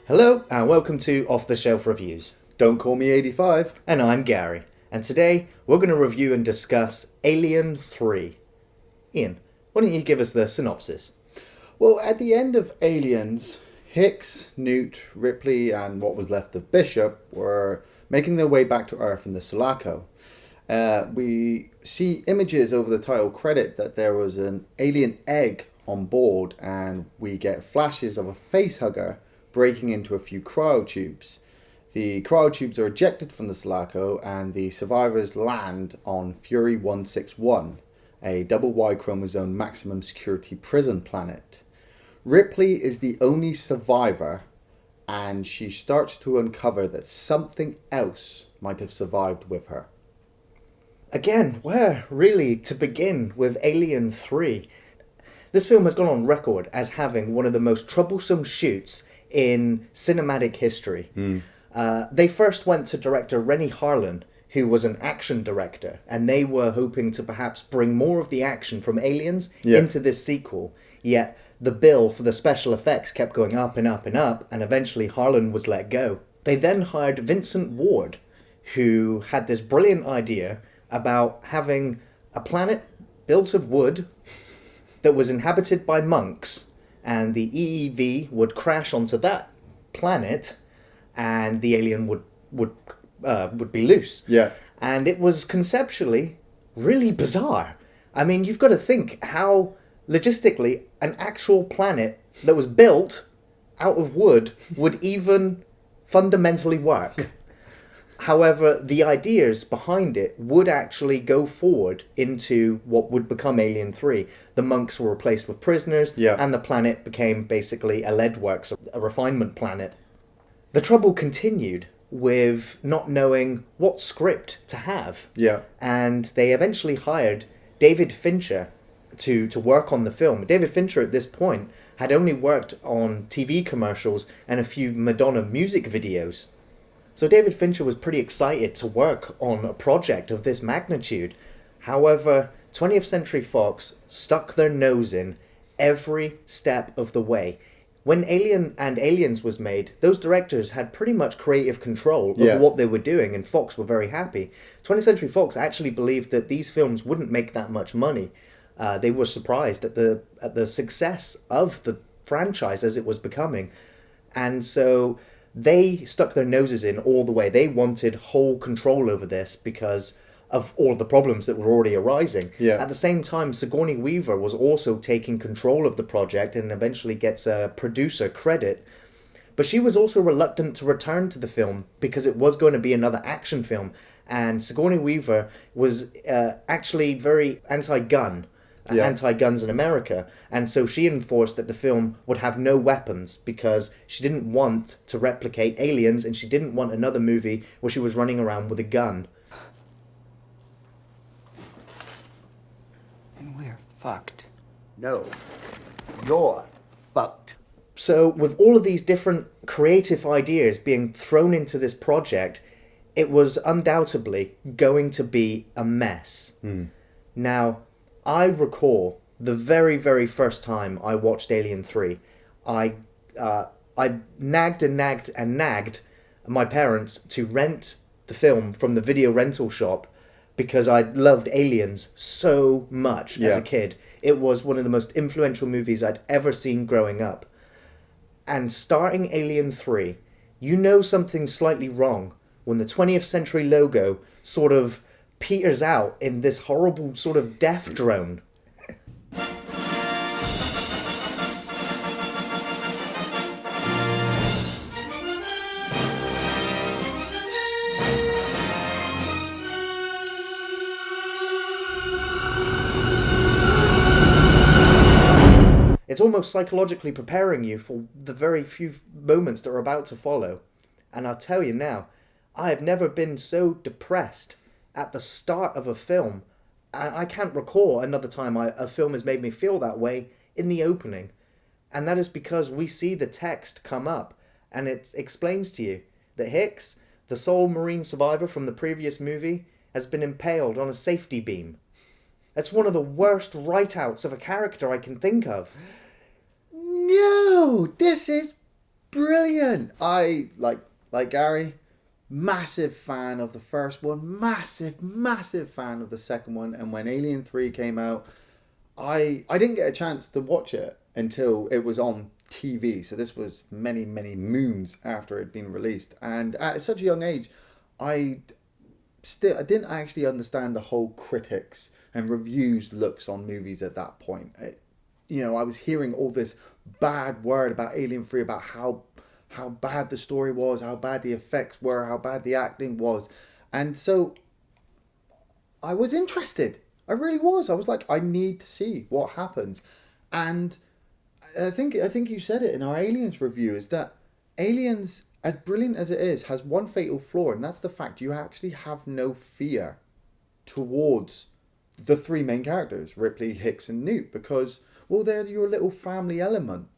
Hello and welcome to Off the Shelf Reviews. Don't call me 85. And I'm Gary. And today we're going to review and discuss Alien 3. Ian, why don't you give us the synopsis? Well, at the end of Aliens, Hicks, Newt, Ripley, and what was left of Bishop were making their way back to Earth in the Sulaco. We see images over the title credit that there was an alien egg on board, and we get flashes of a facehugger breaking into a few cryotubes. The cryotubes are ejected from the Sulaco, and the survivors land on Fury 161, a double Y chromosome maximum security prison planet. Ripley is the only survivor, and she starts to uncover that something else might have survived with her. Again, where really to begin with Alien 3? This film has gone on record as having one of the most troublesome shoots in cinematic history. They first went to director Renny Harlin, who was an action director, and they were hoping to perhaps bring more of the action from Aliens into this sequel, yet the bill for the special effects kept going up and up and up, and eventually Harlan was let go. They then hired Vincent Ward, who had this brilliant idea about having a planet built of wood that was inhabited by monks, and the EEV would crash onto that planet, and the alien would be loose. Yeah. And it was conceptually really bizarre. I mean, you've got to think how logistically an actual planet that was built out of wood would even fundamentally work. However, the ideas behind it would actually go forward into what would become Alien 3. The monks were replaced with prisoners, and the planet became basically a lead works, a refinement planet. The trouble continued with not knowing what script to have. Yeah. And they eventually hired David Fincher to work on the film. David Fincher at this point had only worked on TV commercials and a few Madonna music videos. So David Fincher was pretty excited to work on a project of this magnitude. However, 20th Century Fox stuck their nose in every step of the way. When Alien and Aliens was made, those directors had pretty much creative control of what they were doing, and Fox were very happy. 20th Century Fox actually believed that these films wouldn't make that much money. They were surprised at the success of the franchise as it was becoming. And so they stuck their noses in all the way. They wanted whole control over this because of all the problems that were already arising. Yeah. At the same time, Sigourney Weaver was also taking control of the project and eventually gets a producer credit. But she was also reluctant to return to the film because it was going to be another action film. And Sigourney Weaver was actually very anti-gun. Anti-guns in America, and so she enforced that the film would have no weapons because she didn't want to replicate Aliens, and she didn't want another movie where she was running around with a gun. And we're fucked. No. You're fucked. So with all of these different creative ideas being thrown into this project, it was undoubtedly going to be a mess. Now, I recall the very, very first time I watched Alien 3. I nagged and nagged and nagged my parents to rent the film from the video rental shop because I loved Aliens so much as a kid. It was one of the most influential movies I'd ever seen growing up. And starting Alien 3, you know something's slightly wrong when the 20th Century logo sort of peters out in this horrible sort of death drone. It's almost psychologically preparing you for the very few moments that are about to follow. And I'll tell you now, I have never been so depressed at the start of a film. I can't recall another time a film has made me feel that way in the opening. And that is because we see the text come up and it explains to you that Hicks, the sole Marine survivor from the previous movie, has been impaled on a safety beam. That's one of the worst write-outs of a character I can think of. No, this is brilliant. I like Gary, massive fan of the first one, massive fan of the second one. And when Alien 3 came out, I didn't get a chance to watch it until it was on TV. So this was many moons after it had been released. And at such a young age, I didn't actually understand the whole critics and reviews looks on movies at that point. I was hearing all this bad word about Alien 3, about how bad the story was, how bad the effects were, how bad the acting was. And so I was interested. I really was. I was like, I need to see what happens. And I think you said it in our Aliens review, is that Aliens, as brilliant as it is, has one fatal flaw, and that's the fact you actually have no fear towards the three main characters, Ripley, Hicks, and Newt, because, well, they're your little family element.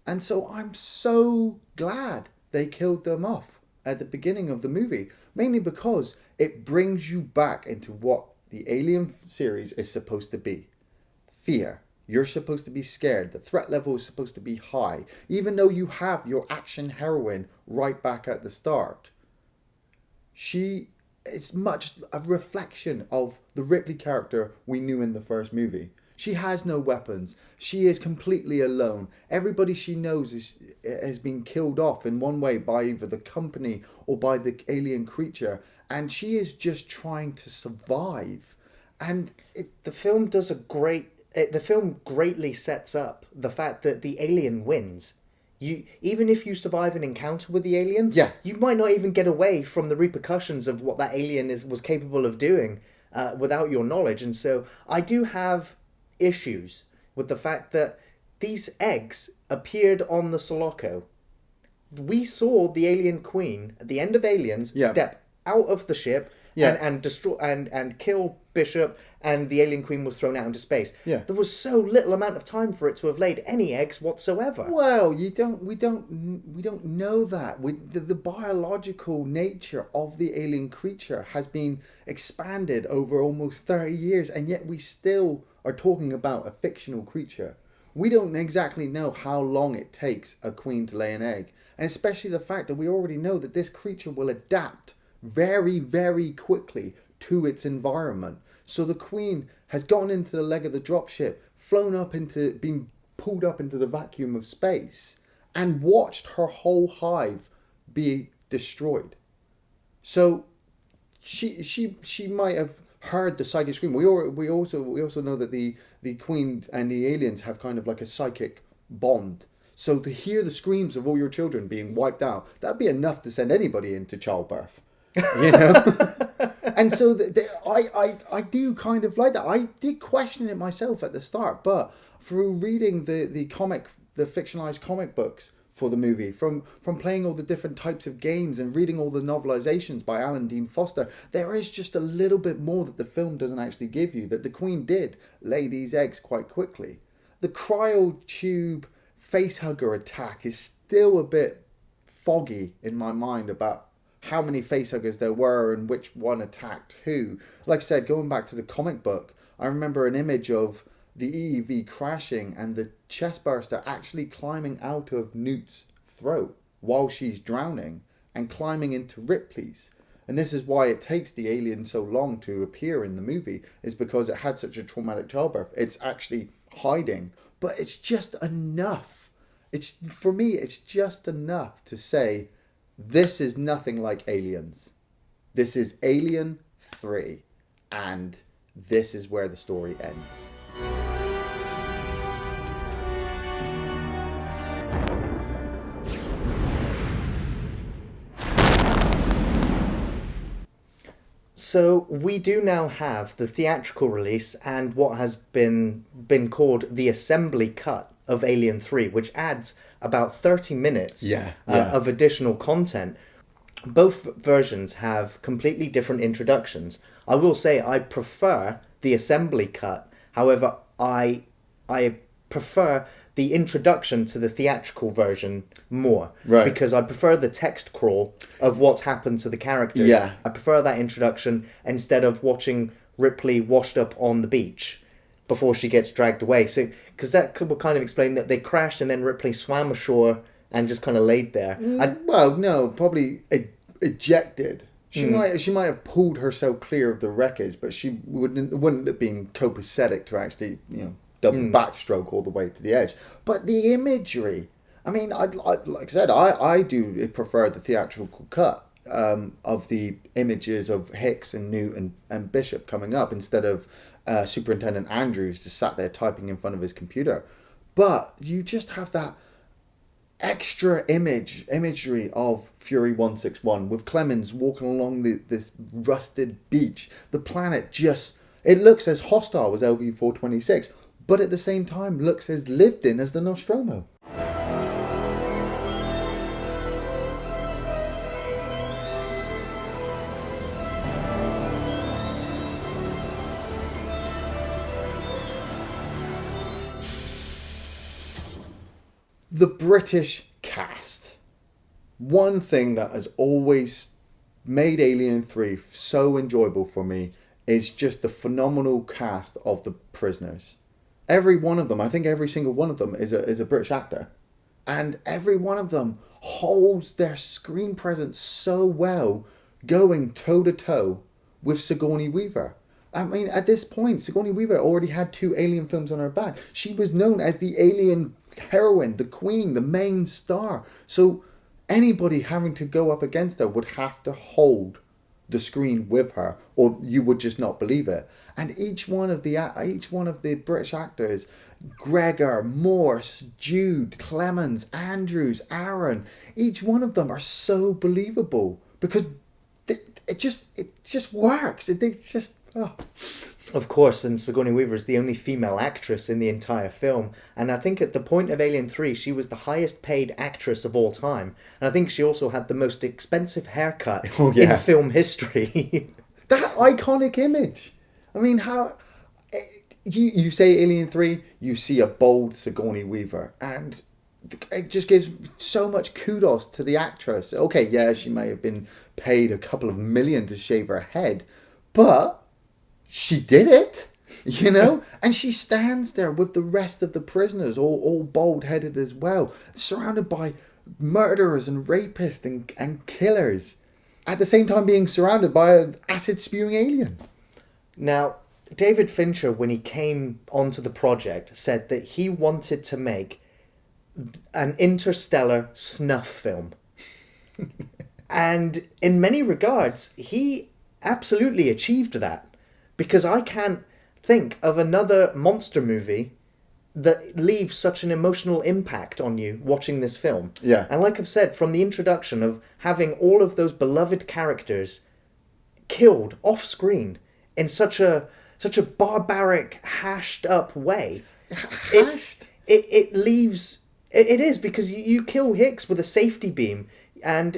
And so I'm so glad they killed them off at the beginning of the movie, mainly because it brings you back into what the Alien series is supposed to be. Fear. You're supposed to be scared. The threat level is supposed to be high, even though you have your action heroine right back at the start. It's much a reflection of the Ripley character we knew in the first movie. She has no weapons. She is completely alone. Everybody she knows has been killed off in one way by either the company or by the alien creature, and she is just trying to survive. And the film greatly sets up the fact that the alien wins. Even if you survive an encounter with the alien, you might not even get away from the repercussions of what that alien was capable of doing without your knowledge. And so I do have issues with the fact that these eggs appeared on the Sulaco. We saw the alien queen at the end of Aliens step out of the ship and destroy and kill Bishop, and the alien queen was thrown out into space. There was so little amount of time for it to have laid any eggs whatsoever. Well, we don't know that. The biological nature of the alien creature has been expanded over almost 30 years, and yet we still are talking about a fictional creature. We don't exactly know how long it takes a queen to lay an egg, and especially the fact that we already know that this creature will adapt very quickly to its environment. So the queen has gone into the leg of the dropship, been pulled up into the vacuum of space, and watched her whole hive be destroyed. So she might have heard the psychic scream. We also know that the queen and the aliens have kind of like a psychic bond. So to hear the screams of all your children being wiped out, that'd be enough to send anybody into childbirth. And so I do kind of like that. I did question it myself at the start, but through reading the fictionalized comic books for the movie, from playing all the different types of games and reading all the novelizations by Alan Dean Foster, there is just a little bit more that the film doesn't actually give you, that the queen did lay these eggs quite quickly. The cryotube facehugger attack is still a bit foggy in my mind about how many facehuggers there were and which one attacked who. Like I said, going back to the comic book, I remember an image of the EEV crashing and the chestburster actually climbing out of Newt's throat while she's drowning and climbing into Ripley's. And this is why it takes the alien so long to appear in the movie, is because it had such a traumatic childbirth. It's actually hiding, but it's just enough. For me, it's just enough to say, this is nothing like Aliens. This is Alien 3, and this is where the story ends. So we do now have the theatrical release and what has been called the assembly cut of Alien 3, which adds about 30 minutes of additional content. Both versions have completely different introductions. I will say I prefer the assembly cut. However, I prefer the introduction to the theatrical version more. Right. Because I prefer the text crawl of what's happened to the characters. Yeah. I prefer that introduction instead of watching Ripley washed up on the beach before she gets dragged away. So, because that would kind of explain that they crashed and then Ripley swam ashore and just kind of laid there. Well, no, probably ejected. She might have pulled herself clear of the wreckage, but she wouldn't have been copacetic to actually double backstroke all the way to the edge. But the imagery, I mean, like I said, I do prefer the theatrical cut of the images of Hicks and Newt and Bishop coming up instead of Superintendent Andrews just sat there typing in front of his computer. But you just have that extra imagery of Fury 161 with Clemens walking along this rusted beach. The planet it looks as hostile as LV 426, but at the same time looks as lived in as the Nostromo. The British cast. One thing that has always made Alien 3 so enjoyable for me is just the phenomenal cast of the prisoners. Every one of them, I think every single one of them is a British actor. And every one of them holds their screen presence so well, going toe-to-toe with Sigourney Weaver. I mean, at this point, Sigourney Weaver already had 2 Alien films on her back. She was known as the Alien heroine, the queen, the main star. So anybody having to go up against her would have to hold the screen with her, or you would just not believe it. And each one of the British actors, Gregor, Morse, Jude, Clemens, Andrews, Aaron, each one of them are so believable because it just works. It's just. Oh. Of course, and Sigourney Weaver is the only female actress in the entire film. And I think at the point of Alien 3, she was the highest paid actress of all time. And I think she also had the most expensive haircut in film history. That iconic image. I mean, how... You say Alien 3, you see a bold Sigourney Weaver. And it just gives so much kudos to the actress. Okay, yeah, she may have been paid a couple of million to shave her head. But... she did it, and she stands there with the rest of the prisoners, all bald-headed as well, surrounded by murderers and rapists and killers, at the same time being surrounded by an acid-spewing alien. Now, David Fincher, when he came onto the project, said that he wanted to make an interstellar snuff film. And in many regards, he absolutely achieved that. Because I can't think of another monster movie that leaves such an emotional impact on you watching this film. Yeah. And like I've said, from the introduction of having all of those beloved characters killed off screen in such a barbaric, hashed up way. Hashed? It leaves... It is, because you kill Hicks with a safety beam. And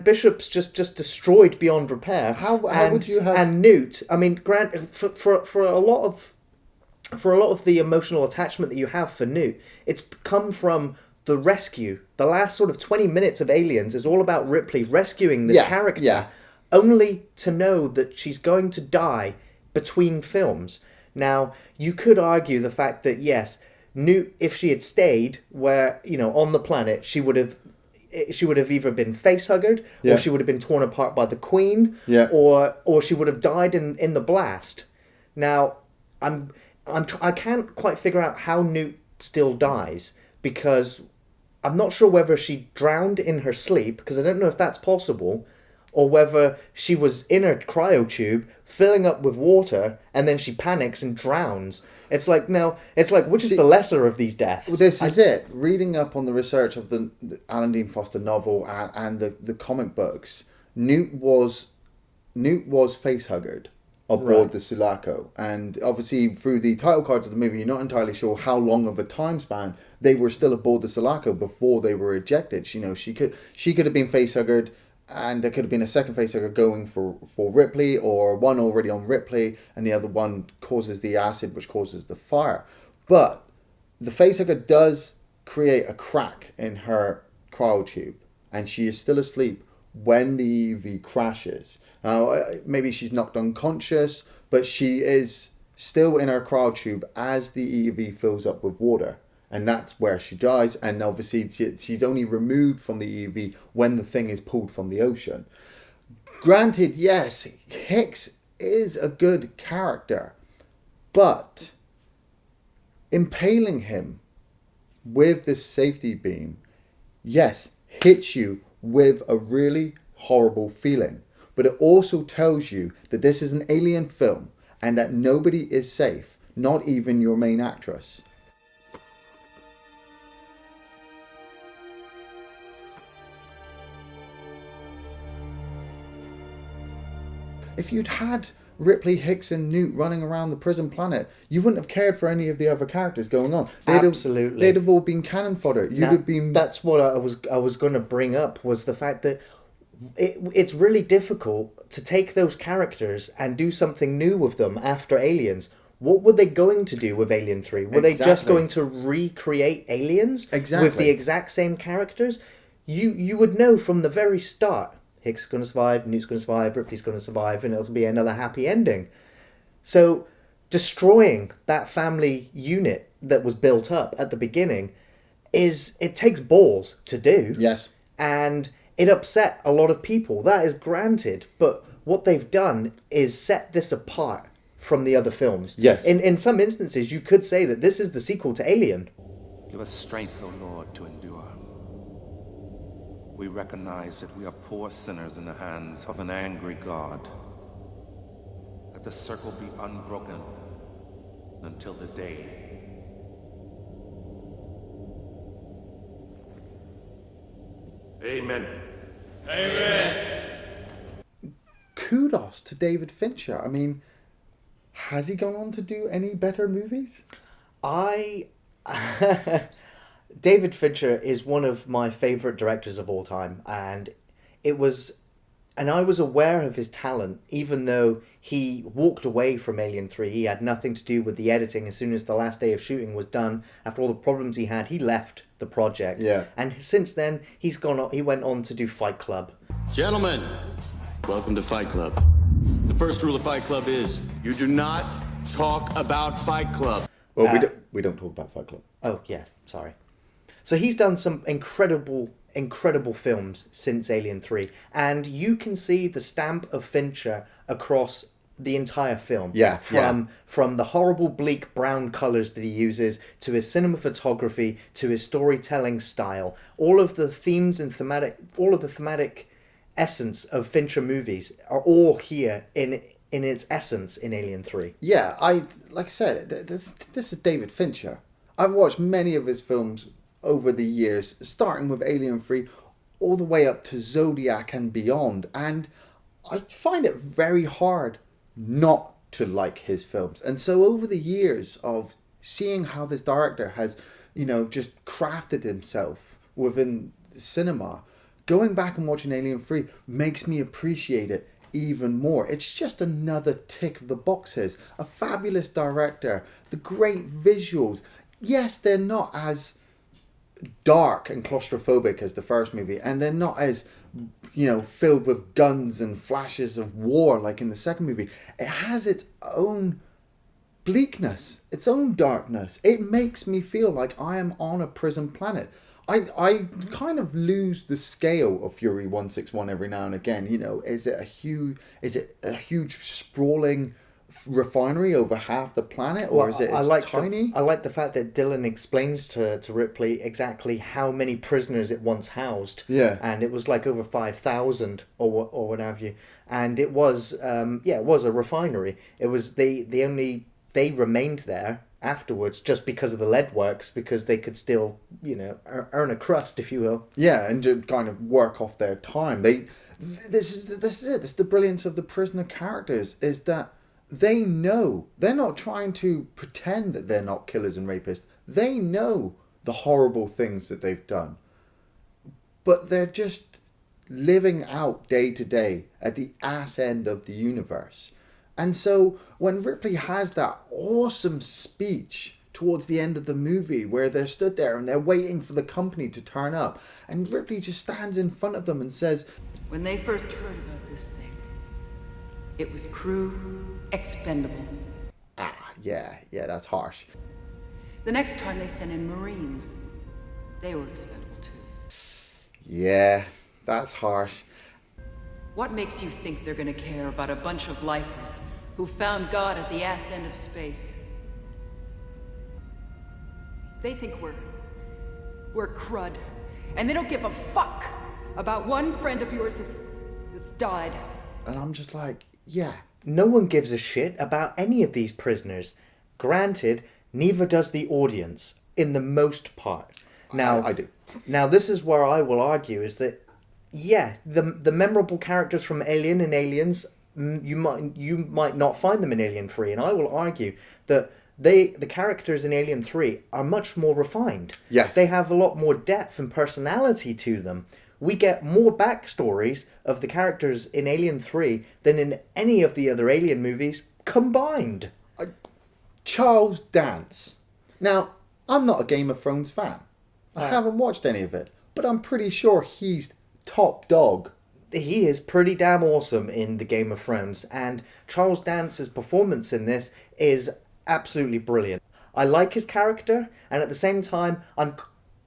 Bishop's just destroyed beyond repair. How would you have? And Newt, I mean, for a lot of the emotional attachment that you have for Newt, it's come from the rescue. The last sort of 20 minutes of Aliens is all about Ripley rescuing this character, only to know that she's going to die between films. Now, you could argue the fact that yes, Newt, if she had stayed where on the planet, she would have either been facehuggered, or she would have been torn apart by the Queen, or she would have died in the blast. Now, I can't quite figure out how Newt still dies, because I'm not sure whether she drowned in her sleep, because I don't know if that's possible, or whether she was in her cryotube filling up with water and then she panics and drowns. It's like which is the lesser of these deaths? Well, this is it. Reading up on the research of the Alan Dean Foster novel and the comic books, Newt was facehuggered aboard the Sulaco, and obviously through the title cards of the movie, you're not entirely sure how long of a time span they were still aboard the Sulaco before they were ejected. She could have been facehuggered, and there could have been a second facehugger going for Ripley, or one already on Ripley, and the other one causes the acid, which causes the fire. But the facehugger does create a crack in her cryotube, and she is still asleep when the EV crashes. Now, maybe she's knocked unconscious, but she is still in her cryotube as the EV fills up with water. And that's where she dies. And obviously, she's only removed from the EV when the thing is pulled from the ocean. Granted, yes, Hicks is a good character, but impaling him with this safety beam, yes, hits you with a really horrible feeling. But it also tells you that this is an alien film and that nobody is safe, not even your main actress. If you'd had Ripley, Hicks and Newt running around the prison planet, you wouldn't have cared for any of the other characters going on. Absolutely. They'd have all been cannon fodder. You'd have been... That's what I was going to bring up, was the fact that it's really difficult to take those characters and do something new with them after Aliens. What were they going to do with Alien 3? Were they just going to recreate Aliens with the exact same characters? You would know from the very start, Hicks is going to survive, Newt's going to survive, Ripley's going to survive, and it'll be another happy ending. So destroying that family unit that was built up at the beginning it takes balls to do. Yes. And it upset a lot of people. That is granted. But what they've done is set this apart from the other films. Yes. In some instances, you could say that this is the sequel to Alien. Give us strength, O Lord, to endure. We recognize that we are poor sinners in the hands of an angry God. Let the circle be unbroken until the day. Amen. Amen. Kudos to David Fincher. I mean, has he gone on to do any better movies? David Fincher is one of my favourite directors of all time, and I was aware of his talent, even though he walked away from Alien 3. He had nothing to do with the editing. As soon as the last day of shooting was done, after all the problems he had, he left the project. Yeah. And since then, he went on to do Fight Club. Gentlemen, welcome to Fight Club. The first rule of Fight Club is you do not talk about Fight Club. Well, we don't talk about Fight Club. Oh, yeah, sorry. So he's done some incredible films since Alien 3, and you can see the stamp of Fincher across the entire film. Yeah. From the horrible bleak brown colours that he uses, to his cinematography, to his storytelling style, all of the themes and thematic essence of Fincher movies are all here in its essence in Alien 3. Yeah, like I said, this is David Fincher. I've watched many of his films over the years, starting with Alien 3 all the way up to Zodiac and beyond, and I find it very hard not to like his films. And so over the years of seeing how this director has, just crafted himself within cinema, going back and watching Alien 3 makes me appreciate it even more. It's just another tick of the boxes. A fabulous director, the great visuals. Yes, they're not as dark and claustrophobic as the first movie, and they're not as filled with guns and flashes of war like in the second movie. It has its own bleakness, its own darkness. It makes me feel like I am on a prison planet. I kind of lose the scale of Fury 161 every now and again. Is it a huge sprawling refinery over half the planet, or is it tiny? I like the fact that Dylan explains to Ripley exactly how many prisoners it once housed. Yeah. And it was like over 5,000 or what have you. And it was it was a refinery. It was they remained there afterwards just because of the lead works, because they could still earn a crust, if you will. Yeah, and just kind of work off their time. This is it. This is the brilliance of the prisoner characters, is that they know. They're not trying to pretend that they're not killers and rapists. They know the horrible things that they've done. But they're just living out day to day at the ass end of the universe. And so when Ripley has that awesome speech towards the end of the movie where they're stood there and they're waiting for the company to turn up, and Ripley just stands in front of them and says, "When they first heard about this thing, it was crew expendable." yeah, that's harsh. The next time they sent in Marines, they were expendable too. Yeah, that's harsh. What makes you think they're gonna care about a bunch of lifers who found God at the ass end of space? They think we're crud, and they don't give a fuck about one friend of yours that's died. And I'm just like, yeah. No one gives a shit about any of these prisoners. Granted, neither does the audience, in the most part. Now, I do. Now, this is where I will argue, is that, yeah, the memorable characters from Alien and Aliens, you might not find them in Alien 3, and I will argue that the characters in Alien 3 are much more refined. Yes. They have a lot more depth and personality to them. We get more backstories of the characters in Alien 3 than in any of the other Alien movies combined. Charles Dance. Now, I'm not a Game of Thrones fan. I haven't watched any of it, but I'm pretty sure he's top dog. He is pretty damn awesome in the Game of Thrones, and Charles Dance's performance in this is absolutely brilliant. I like his character, and at the same time, I'm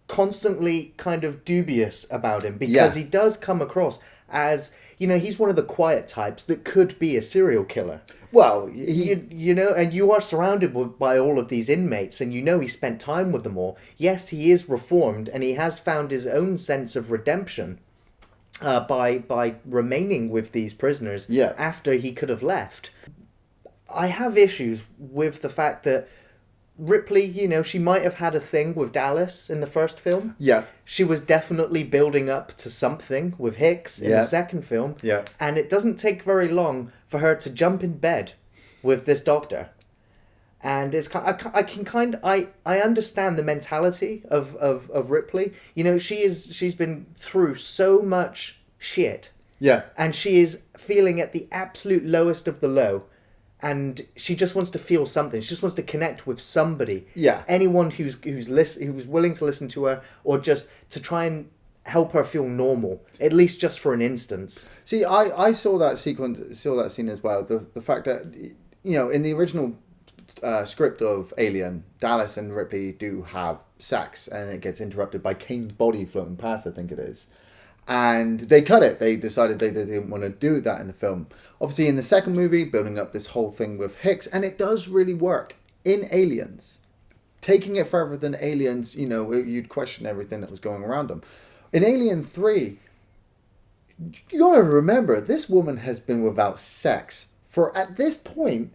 constantly kind of dubious about him, because he does come across as, he's one of the quiet types that could be a serial killer. Well, you know, and you are surrounded by all of these inmates, and he spent time with them all. Yes, he is reformed, and he has found his own sense of redemption by remaining with these prisoners after he could have left. I have issues with the fact that Ripley, she might have had a thing with Dallas in the first film. Yeah. She was definitely building up to something with Hicks in the second film. Yeah. And it doesn't take very long for her to jump in bed with this doctor. And it's I understand the mentality of Ripley. She's been through so much shit. Yeah. And she is feeling at the absolute lowest of the low. And she just wants to feel something. She just wants to connect with somebody. Yeah. Anyone who's willing to listen to her, or just to try and help her feel normal, at least just for an instance. See, I saw that scene as well. The fact that, in the original script of Alien, Dallas and Ripley do have sex, and it gets interrupted by Kane's body floating past, I think it is. And they cut it. They decided they didn't want to do that in the film. Obviously, in the second movie, building up this whole thing with Hicks, and it does really work in Aliens. Taking it further than Aliens, you'd question everything that was going around them. In Alien 3, you gotta remember, this woman has been without sex for, at this point,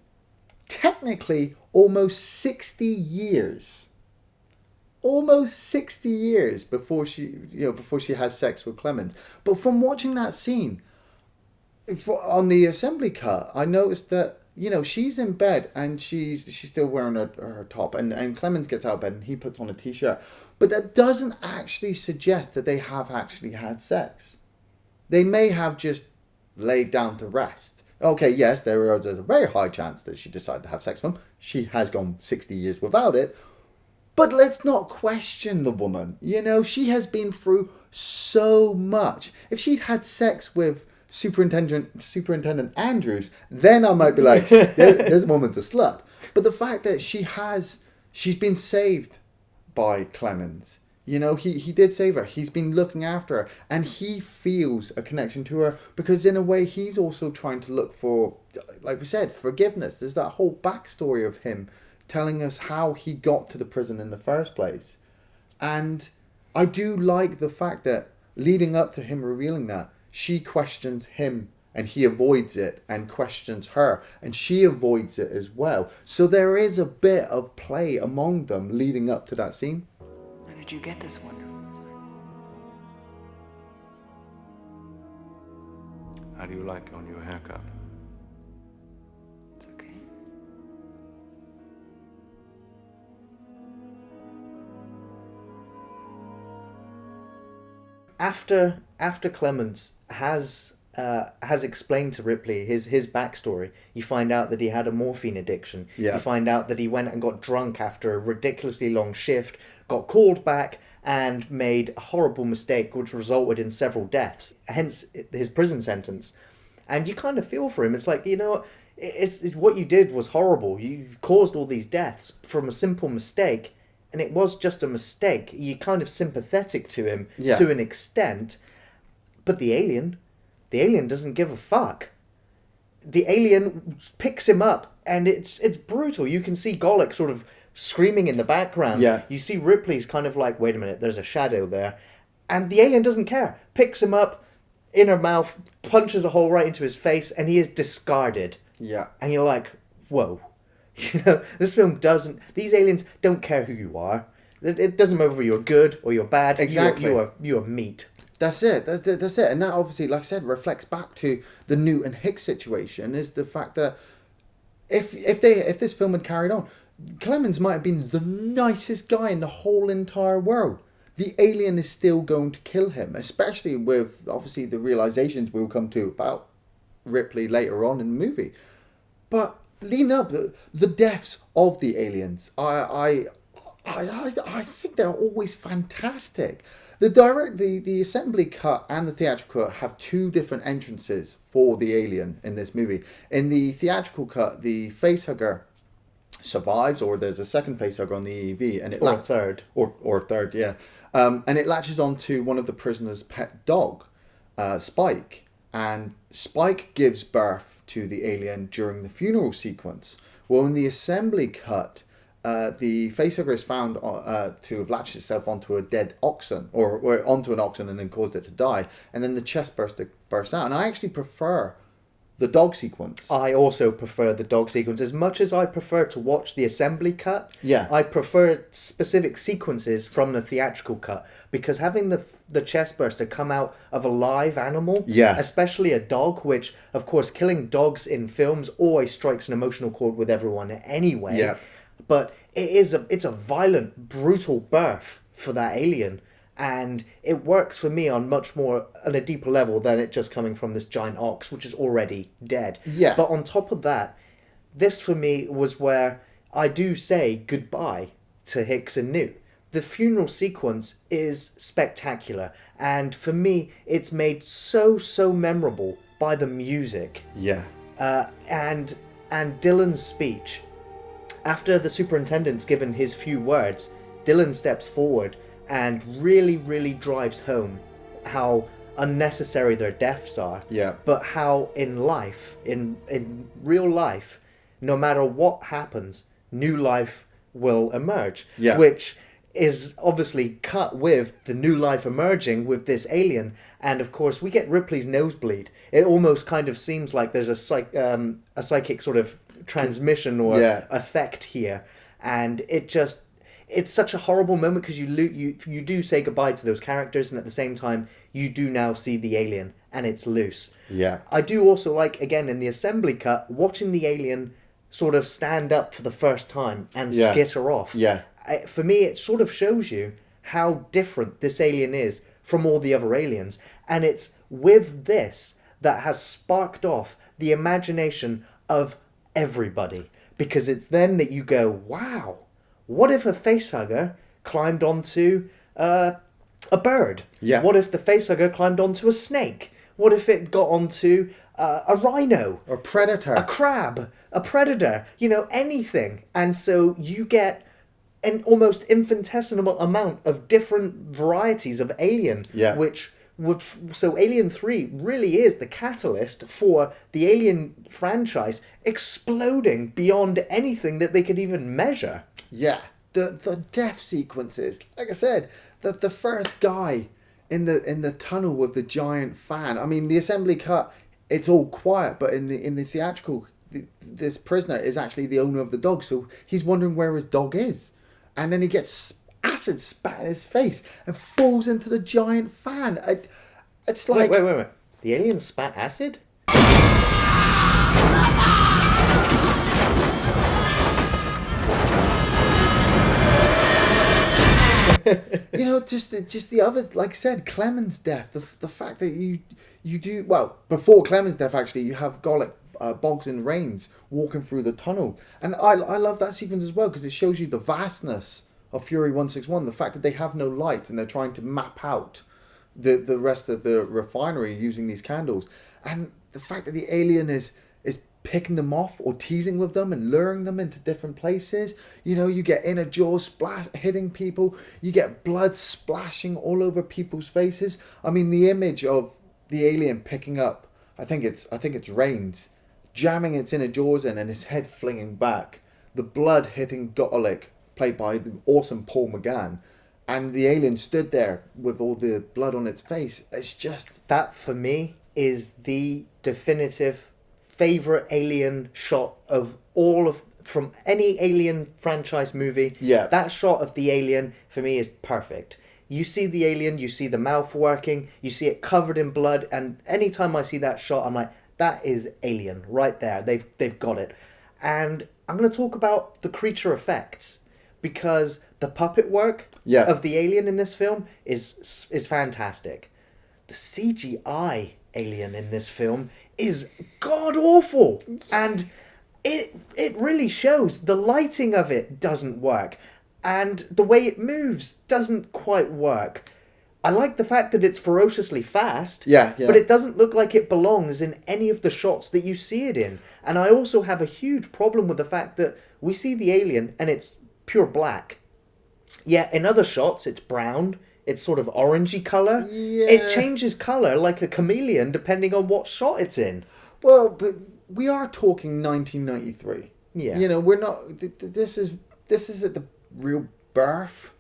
technically almost 60 years. Almost 60 years before she has sex with Clemens. But from watching that scene on the assembly cut, I noticed that she's in bed and she's still wearing her top, and Clemens gets out of bed and he puts on a t-shirt. But that doesn't actually suggest that they have actually had sex. They may have just laid down to rest. Okay, yes, there's a very high chance that she decided to have sex with him. She has gone 60 years without it. But let's not question the woman. She has been through so much. If she'd had sex with Superintendent Andrews, then I might be like, this woman's a slut. But the fact that she's been saved by Clemens. He did save her. He's been looking after her. And he feels a connection to her, because in a way he's also trying to look for, like we said, forgiveness. There's that whole backstory of him telling us how he got to the prison in the first place. And I do like the fact that leading up to him revealing that, she questions him and he avoids it, and questions her and she avoids it as well. So there is a bit of play among them leading up to that scene. Where did you get this wonderful insight? How do you like your new haircut? It's okay. After Clemens has explained to Ripley his backstory, you find out that he had a morphine addiction. Yeah. You find out that he went and got drunk after a ridiculously long shift, got called back, and made a horrible mistake which resulted in several deaths, hence his prison sentence. And you kind of feel for him. It's like, it's what you did was horrible. You caused all these deaths from a simple mistake. and it was just a mistake. You're kind of sympathetic to him Yeah. to an extent, but the alien doesn't give a fuck. The alien picks him up, and it's brutal. You can see Golek sort of screaming in the background. Yeah. You see Ripley's kind of like, wait a minute, there's a shadow there. And the alien doesn't care. Picks him up, in her mouth, punches a hole right into his face, and he is discarded. Yeah. And you're like, whoa. You know, this film doesn't... These aliens don't care who you are. It doesn't matter whether you're good or you're bad. Exactly. You are meat. That's it. That's it. And that obviously, like I said, reflects back to the Newt and Hicks situation, is the fact that if this film had carried on, Clemens might have been the nicest guy in the whole entire world. The alien is still going to kill him, especially with obviously the realizations we'll come to about Ripley later on in the movie. But leading up, the deaths of the aliens, I think they're always fantastic. The assembly cut and the theatrical cut have two different entrances for the alien in this movie. In the theatrical cut, the facehugger survives, or there's a second facehugger on the EEV, and Or a third. or third, yeah. And it latches onto one of the prisoner's pet dog, Spike, and Spike gives birth to the alien during the funeral sequence. Well, in the assembly cut, the facehugger is found to have latched itself onto a dead oxen, or onto an oxen, and then caused it to die, and then the chest bursts out. And I actually prefer the dog sequence. I also prefer the dog sequence. As much as I prefer to watch the assembly cut, Yeah. I prefer specific sequences from the theatrical cut, because having the chest burster come out of a live animal, Yeah. especially a dog, which of course killing dogs in films always strikes an emotional chord with everyone anyway. Yeah. But it's a violent, brutal birth for that alien. And it works for me on a deeper level than it just coming from this giant ox, which is already dead. Yeah. But on top of that, this for me was where I do say goodbye to Hicks and Newt. The funeral sequence is spectacular, and for me, it's made so memorable by the music. Yeah. And Dylan's speech. After the superintendent's given his few words, Dylan steps forward and really drives home how unnecessary their deaths are. Yeah. But how in life, in real life, no matter what happens, new life will emerge. Yeah. Which is obviously cut with the new life emerging with this alien. And of course, we get Ripley's nosebleed. It almost kind of seems like there's a psychic sort of transmission or Yeah. effect here. And it's such a horrible moment, because you do say goodbye to those characters, and at the same time you do now see the alien and it's loose. Yeah. I do also like, again, in the assembly cut, watching the alien sort of stand up for the first time and Yeah. skitter off. Yeah. For me, it sort of shows you how different this alien is from all the other aliens, and it's with this that has sparked off the imagination of everybody, because it's then that you go, wow, what if a facehugger climbed onto a bird? Yeah. What if the facehugger climbed onto a snake? What if it got onto a rhino? Or predator. A crab? A predator? You know, anything. And so you get an almost infinitesimal amount of different varieties of alien, Yeah. which so Alien 3 really is the catalyst for the Alien franchise exploding beyond anything that they could even measure. Yeah, the death sequences. Like I said, the first guy in the tunnel with the giant fan. I mean, the assembly cut, it's all quiet, but in the theatrical, this prisoner is actually the owner of the dog, so he's wondering where his dog is, and then he gets acid spat in his face and falls into the giant fan. It's like Wait. The alien spat acid? you know, just the other, like I said, Clemens' death. The fact that you do, well, before Clemens' death, actually, you have Golek, Boggs and Rains walking through the tunnel, and I love that sequence as well, because it shows you the vastness of Fury 161, the fact that they have no light and they're trying to map out the rest of the refinery using these candles, and the fact that the alien is picking them off or teasing with them and luring them into different places. You know, you get inner jaws hitting people. You get blood splashing all over people's faces. I mean, the image of the alien picking up, I think it's Rains, jamming its inner jaws in and his head flinging back. The blood hitting Gottlieb, played by the awesome Paul McGann. And the alien stood there with all the blood on its face. It's just... That, for me, is the definitive favourite alien shot of from any Alien franchise movie. Yeah. That shot of the alien, for me, is perfect. You see the alien, you see the mouth working, you see it covered in blood, and anytime I see that shot, I'm like, that is Alien, right there. They've got it. And I'm going to talk about the creature effects, because the puppet work of the alien in this film is fantastic. The CGI alien in this film is god awful, and it really shows. The lighting of it doesn't work, and the way it moves doesn't quite work. I like the fact that it's ferociously fast, but it doesn't look like it belongs in any of the shots that you see it in. And I also have a huge problem with the fact that we see the alien and it's pure black. Yeah, in other shots it's brown, it's sort of orangey colour. Yeah. It changes colour like a chameleon depending on what shot it's in. Well, but we are talking 1993. Yeah. You know, we're not... This is at the real birth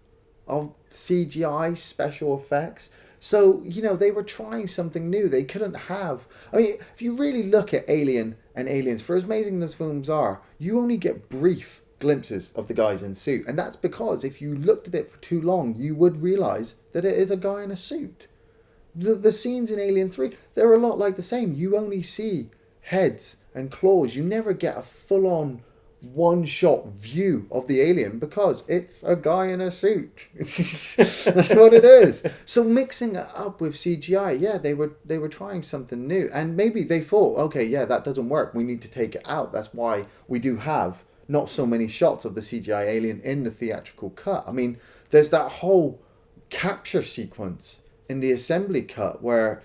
of CGI special effects. So, you know, they were trying something new. They couldn't have... I mean, if you really look at Alien and Aliens, for as amazing those films are, you only get brief glimpses of the guys in suit. And that's because if you looked at it for too long, you would realise that it is a guy in a suit. The scenes in Alien 3, they're a lot like the same. You only see heads and claws. You never get a full-on one-shot view of the alien because it's a guy in a suit. That's what it is. So mixing it up with CGI, yeah, they were trying something new. And maybe they thought, okay, yeah, that doesn't work. We need to take it out. That's why we do have not so many shots of the CGI alien in the theatrical cut. I mean, there's that whole capture sequence in the assembly cut where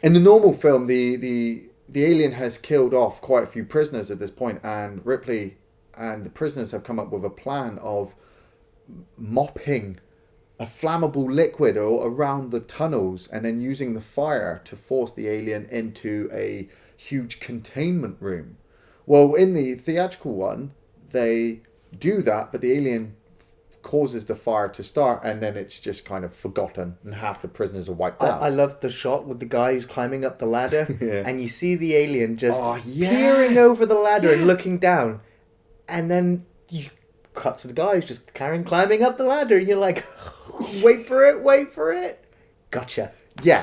in the normal film the alien has killed off quite a few prisoners at this point, and Ripley and the prisoners have come up with a plan of mopping a flammable liquid around the tunnels and then using the fire to force the alien into a huge containment room. Well, in the theatrical one, they do that, but the alien causes the fire to start, and then it's just kind of forgotten, and half the prisoners are wiped out. I love the shot with the guy who's climbing up the ladder, and you see the alien just peering over the ladder and looking down, and then you cut to the guy who's just climbing up the ladder, and you're like, wait for it. Gotcha. Yeah.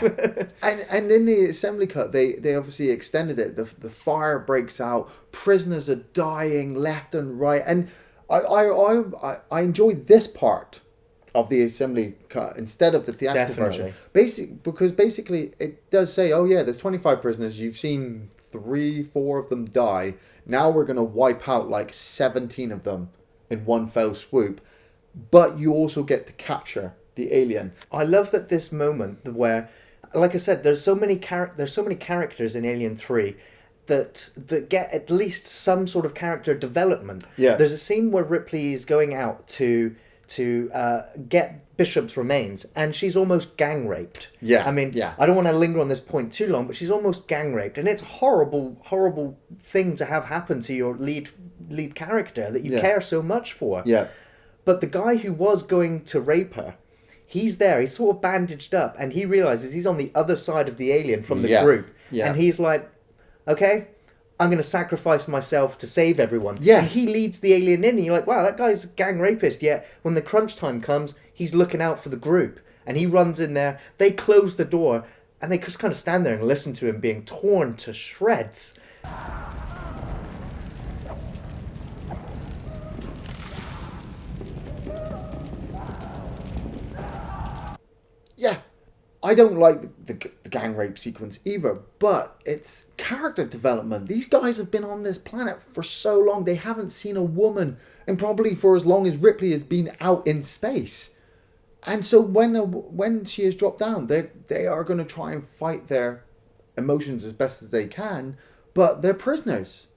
and in the assembly cut, they obviously extended it. The fire breaks out, prisoners are dying left and right, and I enjoyed this part of the assembly cut instead of the theatrical version. Because basically it does say, oh yeah, there's 25 prisoners. You've seen 3-4 of them die. Now we're going to wipe out like 17 of them in one fell swoop. But you also get to capture the alien. I love that this moment where, like I said, there's so many characters in Alien 3 that get at least some sort of character development. Yeah. There's a scene where Ripley is going out to get Bishop's remains, and she's almost gang raped. Yeah. I mean, yeah. I don't want to linger on this point too long, but she's almost gang raped, and it's a horrible thing to have happen to your lead character that you care so much for. Yeah. But the guy who was going to rape her, he's there, he's sort of bandaged up, and he realizes he's on the other side of the alien from the group. Yeah. And he's like, okay, I'm going to sacrifice myself to save everyone. Yeah. And he leads the alien in, and you're like, wow, that guy's a gang rapist. Yet when the crunch time comes, he's looking out for the group. And he runs in there, they close the door, and they just kind of stand there and listen to him being torn to shreds. Yeah, I don't like the gang rape sequence either, but it's character development. These guys have been on this planet for so long. They haven't seen a woman, and probably for as long as Ripley has been out in space. And so when she is dropped down, they are going to try and fight their emotions as best as they can, but they're prisoners.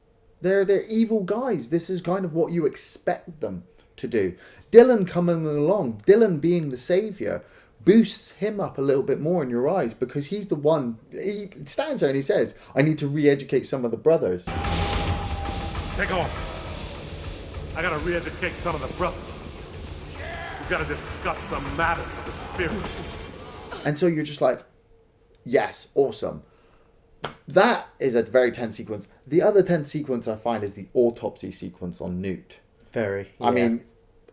They're evil guys. This is kind of what you expect them to do. Dylan coming along, Dylan being the savior, boosts him up a little bit more in your eyes, because he's the one. He stands there and he says, "I need to re-educate some of the brothers." Take off. I gotta re-educate some of the brothers. We gotta discuss some matters of the spirit. And so you're just like, yes, awesome. That is a very tense sequence. The other tense sequence I find is the autopsy sequence on Newt. Very. I mean,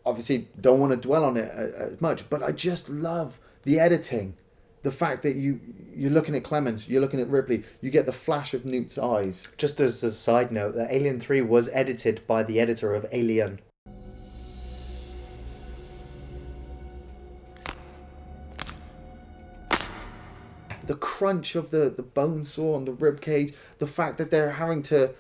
obviously don't want to dwell on it as much, but I just love the editing. The fact that you're looking at Clemens, you're looking at Ripley, you get the flash of Newt's eyes. Just as a side note, that Alien 3 was edited by the editor of Alien. The crunch of the bone saw on the rib cage, the fact that they're having to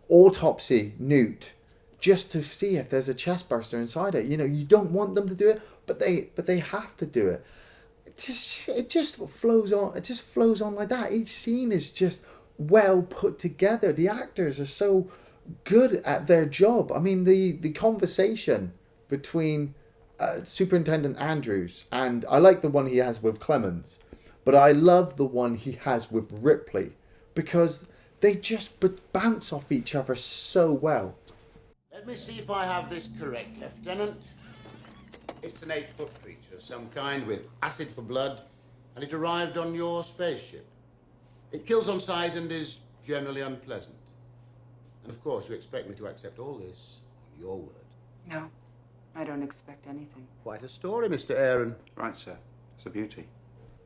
autopsy Newt just to see if there's a chest burster inside it. You know, you don't want them to do it, but they have to do it. It just flows on. It just flows on like that. Each scene is just well put together. The actors are so good at their job. I mean, the conversation between Superintendent Andrews, and I like the one he has with Clemens, but I love the one he has with Ripley, because they just bounce off each other so well. Let me see if I have this correct, Lieutenant. It's an 8-foot creature of some kind with acid for blood, and it arrived on your spaceship. It kills on sight and is generally unpleasant. And of course, you expect me to accept all this on your word. No, I don't expect anything. Quite a story, Mr. Aaron. Right, sir. It's a beauty.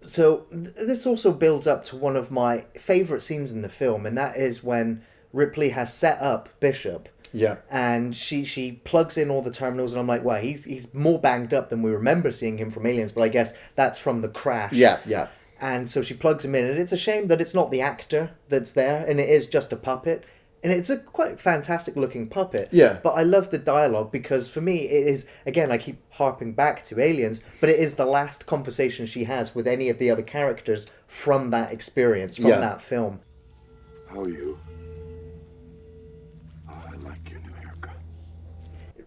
So this also builds up to one of my favourite scenes in the film, and that is when Ripley has set up Bishop. Yeah. And she plugs in all the terminals, and I'm like, wow, he's more banged up than we remember seeing him from Aliens, but I guess that's from the crash. Yeah. And so she plugs him in, and it's a shame that it's not the actor that's there, and it is just a puppet. And it's a quite fantastic looking puppet. Yeah. But I love the dialogue, because for me it is, again, I keep harping back to Aliens, but it is the last conversation she has with any of the other characters from that experience, from that film. How are you? I like your new haircut.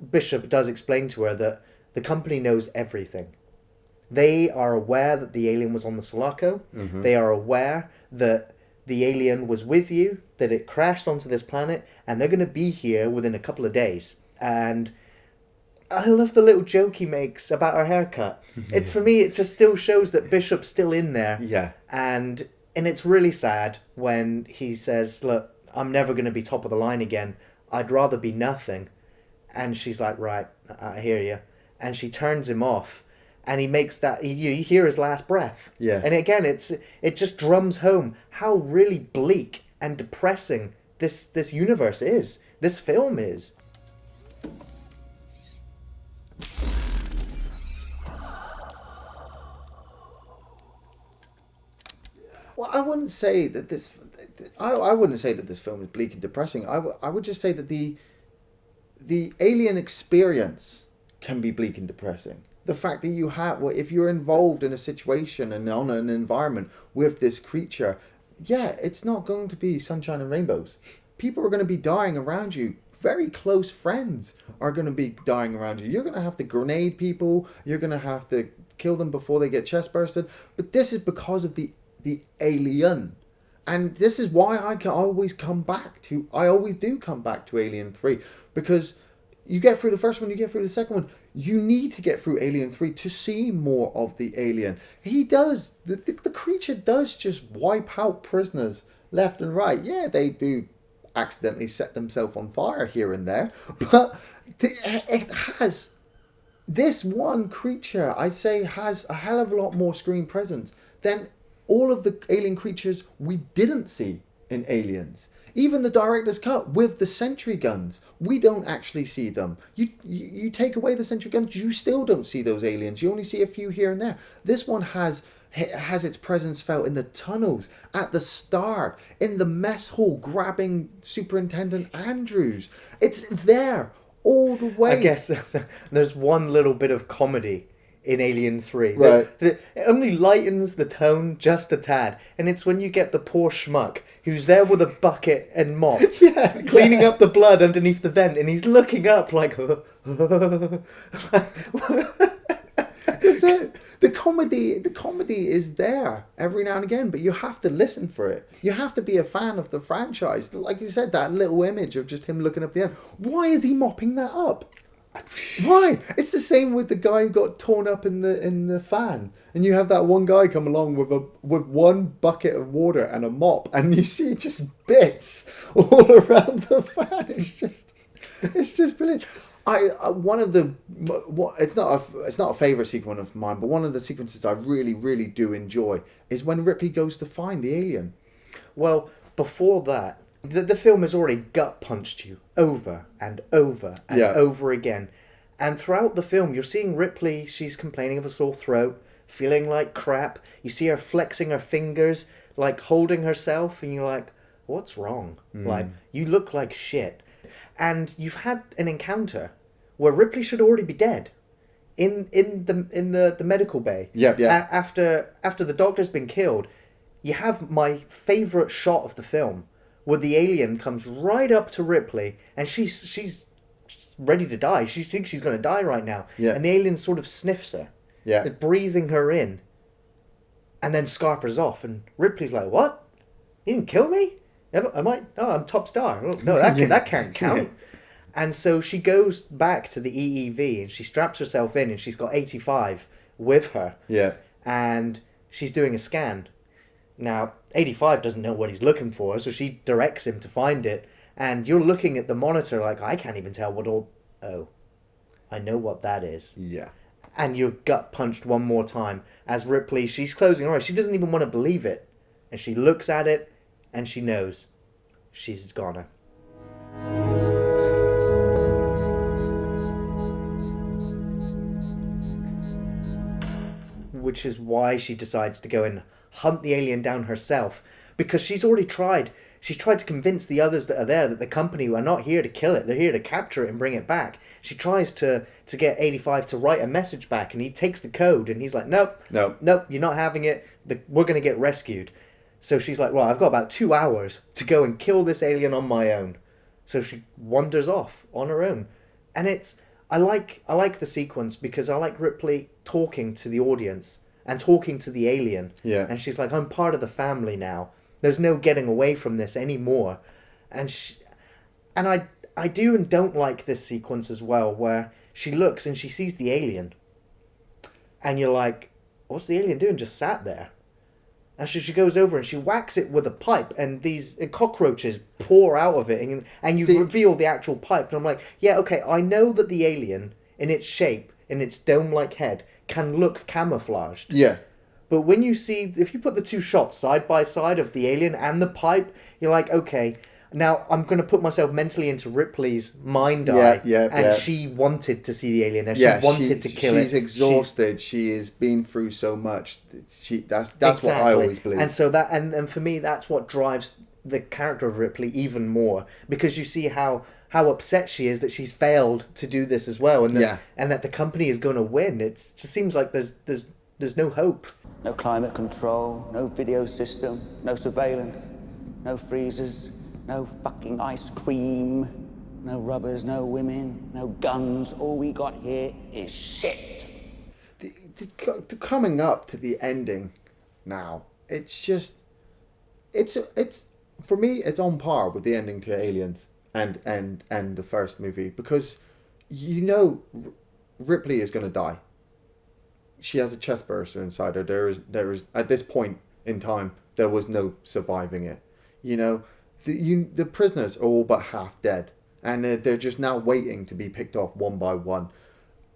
Bishop does explain to her that the company knows everything. They are aware that the alien was on the Sulaco. Mm-hmm. They are aware that the alien was with you, that it crashed onto this planet, and they're going to be here within a couple of days. And I love the little joke he makes about her haircut. For me, it just still shows that Bishop's still in there. Yeah. And it's really sad when he says, look, I'm never going to be top of the line again. I'd rather be nothing. And she's like, right, I hear you. And she turns him off. And he makes that, you hear his last breath. Yeah. And again, it just drums home how really bleak and depressing this universe is. This film is. Well, I wouldn't say that this. I wouldn't say that this film is bleak and depressing. I would just say that the alien experience can be bleak and depressing. The fact that you have, well, if you're involved in a situation and on an environment with this creature, yeah, it's not going to be sunshine and rainbows. People are going to be dying around you. Very close friends are going to be dying around you. You're going to have to grenade people. You're going to have to kill them before they get chest bursted. But this is because of the alien. And this is why I always do come back to Alien 3. Because you get through the first one, you get through the second one. You need to get through Alien 3 to see more of the alien. He does. The creature does just wipe out prisoners left and right. Yeah, they do accidentally set themselves on fire here and there. But it has... This one creature, I'd say, has a hell of a lot more screen presence than all of the alien creatures we didn't see in Aliens. Even the director's cut with the sentry guns, we don't actually see them. You take away the sentry guns, you still don't see those aliens. You only see a few here and there. This one has its presence felt in the tunnels, at the start, in the mess hall, grabbing Superintendent Andrews. It's there all the way. I guess there's one little bit of comedy in Alien 3. Right. It only lightens the tone just a tad. And it's when you get the poor schmuck who's there with a bucket and mop, cleaning up the blood underneath the vent, and he's looking up like... That's it. The comedy is there every now and again, but you have to listen for it. You have to be a fan of the franchise. Like you said, that little image of just him looking up the end. Why is he mopping that up? Why? It's the same with the guy who got torn up in the fan, and you have that one guy come along with one bucket of water and a mop, and you see just bits all around the fan. It's just brilliant. It's not a favorite sequence of mine, but one of the sequences I really, really do enjoy is when Ripley goes to find the alien. Well, before that, the film has already gut punched you over and over and over again. And throughout the film, you're seeing Ripley, she's complaining of a sore throat, feeling like crap. You see her flexing her fingers, like holding herself, and you're like, what's wrong? Like, you look like shit. And you've had an encounter where Ripley should already be dead in the medical bay. Yep. After the doctor's been killed, you have my favourite shot of the film, where the alien comes right up to Ripley, and she's ready to die. She thinks she's going to die right now. Yeah. And the alien sort of sniffs her, breathing her in, and then scarpers off. And Ripley's like, "What? You didn't kill me? Am I? Oh, I'm top star. No, that can't count." And so she goes back to the EEV and she straps herself in, and she's got 85 with her. Yeah. And she's doing a scan. Now, 85 doesn't know what he's looking for, so she directs him to find it. And you're looking at the monitor like, I can't even tell what all... Oh, I know what that is. Yeah. And you're gut punched one more time as Ripley, she's closing her eyes. She doesn't even want to believe it. And she looks at it and she knows she's goner. Which is why she decides to go and hunt the alien down herself, because she's already tried. She's tried to convince the others that are there that the company are not here to kill it. They're here to capture it and bring it back. She tries to get 85 to write a message back, and he takes the code and he's like, nope, you're not having it. We're going to get rescued. So she's like, well, I've got about 2 hours to go and kill this alien on my own. So she wanders off on her own. And I like the sequence because I like Ripley talking to the audience and talking to the alien. Yeah. And she's like, I'm part of the family now. There's no getting away from this anymore. And I do and don't like this sequence as well, where she looks and she sees the alien. And you're like, what's the alien doing? Just sat there. And so she goes over and she whacks it with a pipe, and these cockroaches pour out of it, and you reveal the actual pipe. And I'm like, yeah, okay, I know that the alien, in its shape, in its dome-like head, can look camouflaged. Yeah. But when you see, if you put the two shots side by side of the alien and the pipe, you're like, okay, now I'm going to put myself mentally into Ripley's mind eye. She wanted to see the alien there. She wanted to kill it. She's exhausted. She has been through so much. That's exactly what I always believe. And so that, and for me, that's what drives the character of Ripley even more, because you see how upset she is that she's failed to do this as well, and that the company is going to win. It just seems like there's no hope. No climate control, no video system, no surveillance, no freezers, no fucking ice cream, no rubbers, no women, no guns. All we got here is shit. Coming up to the ending now, it's for me, it's on par with the ending to Aliens and the first movie, because you know Ripley is going to die. She has a chest burster inside her. There is at this point in time, there was no surviving it. You know, the prisoners are all but half dead, and they're just now waiting to be picked off one by one.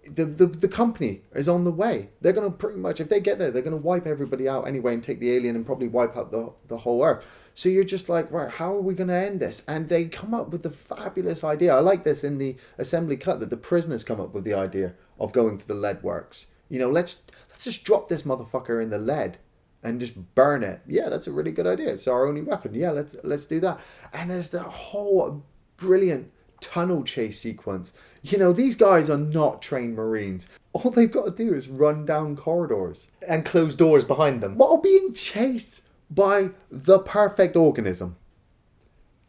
The company is on the way. They're going to pretty much, if they get there, they're going to wipe everybody out anyway and take the alien and probably wipe out the whole Earth. So you're just like, right, how are we going to end this? And they come up with the fabulous idea. I like this in the assembly cut, that the prisoners come up with the idea of going to the lead works. You know, let's just drop this motherfucker in the lead and just burn it. Yeah, that's a really good idea. It's our only weapon. Yeah, let's do that. And there's the whole brilliant tunnel chase sequence. You know, these guys are not trained Marines. All they've got to do is run down corridors. And close doors behind them. While being chased by the perfect organism.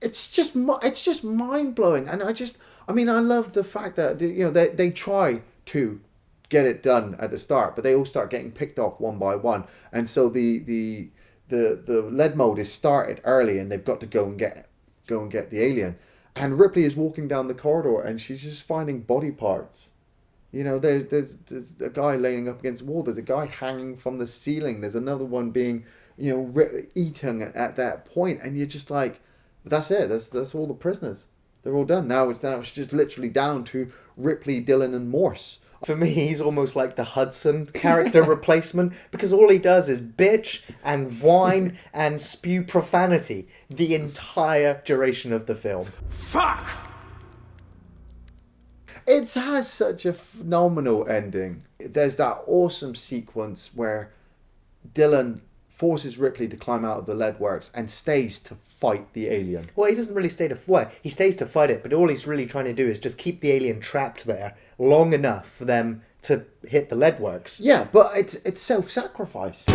It's just mind-blowing. And I love the fact that, you know, they try to get it done at the start, but they all start getting picked off one by one. And so the lead mode is started early, and they've got to go and get the alien. And Ripley is walking down the corridor, and she's just finding body parts. You know, there's a guy laying up against the wall. There's a guy hanging from the ceiling. There's another one being, you know, eaten at that point, and you're just like, that's it. That's all the prisoners. They're all done. Now it's just literally down to Ripley, Dillon, and Morse. For me, he's almost like the Hudson character replacement, because all he does is bitch and whine and spew profanity the entire duration of the film. Fuck! It has such a phenomenal ending. There's that awesome sequence where Dillon forces Ripley to climb out of the lead works and stays to fight the alien. Well, he doesn't really stay to fight. He stays to fight it, but all he's really trying to do is just keep the alien trapped there long enough for them to hit the lead works. Yeah, but it's self-sacrifice.